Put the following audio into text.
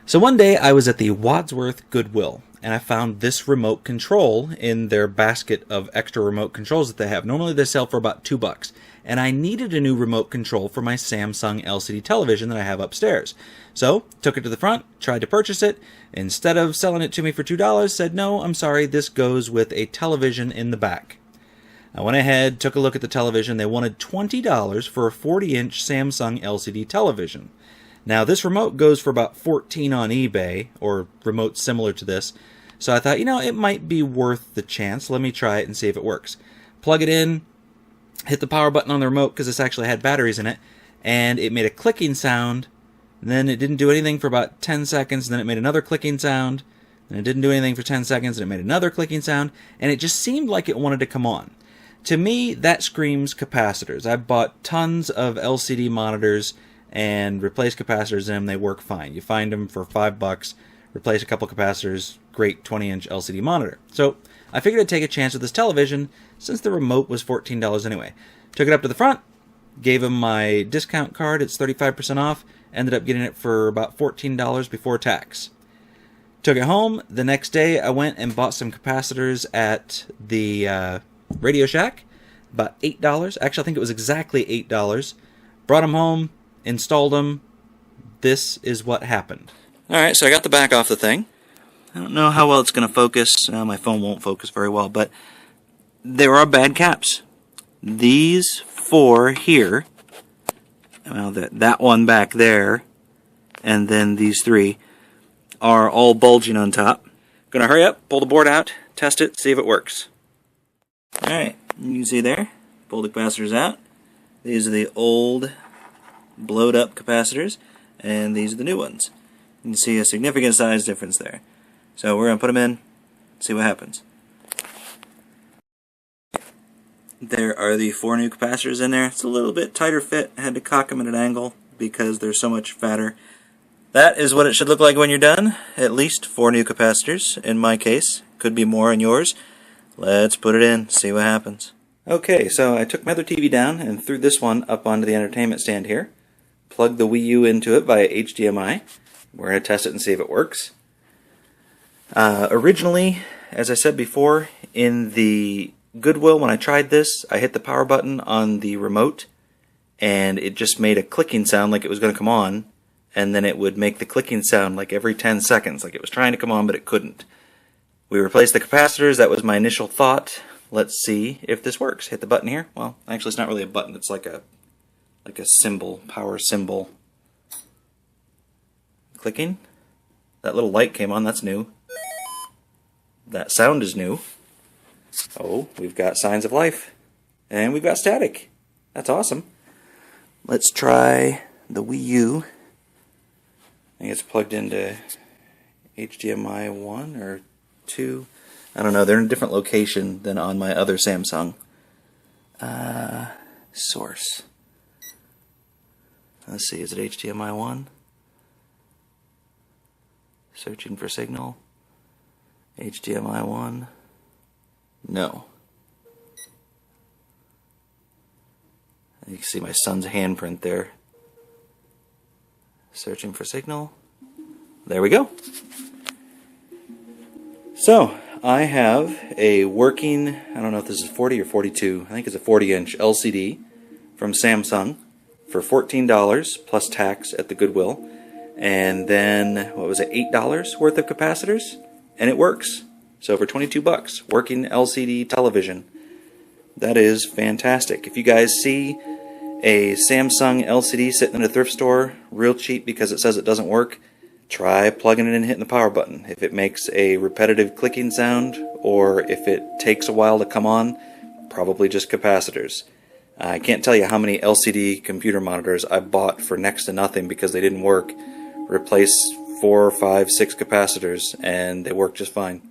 So one day I was at the Wadsworth Goodwill, and I found this remote control in their basket of extra remote controls that they have. Normally they sell for about $2, and I needed a new remote control for my Samsung LCD television that I have upstairs. So, took it to the front, tried to purchase it. Instead of selling it to me for $2, said, no, I'm sorry, this goes with a television in the back. I went ahead, took a look at the television. They wanted $20 for a 40-inch Samsung LCD television. Now, this remote goes for about $14 on eBay, or remotes similar to this. So I thought, it might be worth the chance. Let me try it and see if it works. Plug it in, hit the power button on the remote because this actually had batteries in it, and it made a clicking sound. And then it didn't do anything for about 10 seconds, and then it made another clicking sound. And it didn't do anything for 10 seconds, and it made another clicking sound, and it just seemed like it wanted to come on. To me, that screams capacitors. I bought tons of LCD monitors and replace capacitors in them. They work fine. You find them for $5, replace a couple capacitors, great 20-inch LCD monitor. So I figured I'd take a chance with this television since the remote was $14 anyway. Took it up to the front, gave them my discount card. It's 35% off. Ended up getting it for about $14 before tax. Took it home. The next day I went and bought some capacitors at the Radio Shack. About $8. Actually, I think it was exactly $8. Brought them home, installed them. This is what happened. Alright, so I got the back off the thing. I don't know how well it's going to focus. My phone won't focus very well, but there are bad caps. These four here, well, that one back there, and then these three are all bulging on top. Gonna hurry up, pull the board out, test it, see if it works. Alright, you can see there, pull the capacitors out. These are the old blowed up capacitors, and these are the new ones. You can see a significant size difference there. So we're going to put them in, see what happens. There are the 4 new capacitors in there. It's a little bit tighter fit. I had to cock them at an angle because they're so much fatter. That is what it should look like when you're done. At least 4 new capacitors in my case. Could be more in yours. Let's put it in, see what happens. Okay, so I took my other TV down and threw this one up onto the entertainment stand here. Plugged the Wii U into it via HDMI. We're going to test it and see if it works. Originally, as I said before, in the Goodwill when I tried this, I hit the power button on the remote and it just made a clicking sound like it was going to come on, and then it would make the clicking sound like every 10 seconds, like it was trying to come on but it couldn't. We replaced the capacitors. That was my initial thought. Let's see if this works. Hit the button here. Well, actually it's not really a button, it's like a symbol, power symbol. Clicking. That little light came on, that's new. That sound is new. Oh, we've got signs of life. And we've got static. That's awesome. Let's try the Wii U. I think it's plugged into HDMI 1 or 2. I don't know, they're in a different location than on my other Samsung. Source. Let's see, is it HDMI 1? Searching for signal. HDMI 1. No. You can see my son's handprint there. Searching for signal. There we go. So, I have a working, I don't know if this is 40 or 42, I think it's a 40-inch LCD from Samsung for $14 plus tax at the Goodwill. And then, what was it, $8 worth of capacitors? And it works. So for $22, working LCD television. That is fantastic. If you guys see a Samsung LCD sitting in a thrift store, real cheap because it says it doesn't work, try plugging it in and hitting the power button. If it makes a repetitive clicking sound, or if it takes a while to come on, probably just capacitors. I can't tell you how many LCD computer monitors I bought for next to nothing because they didn't work. Replace 4, 5, 6 capacitors and they work just fine.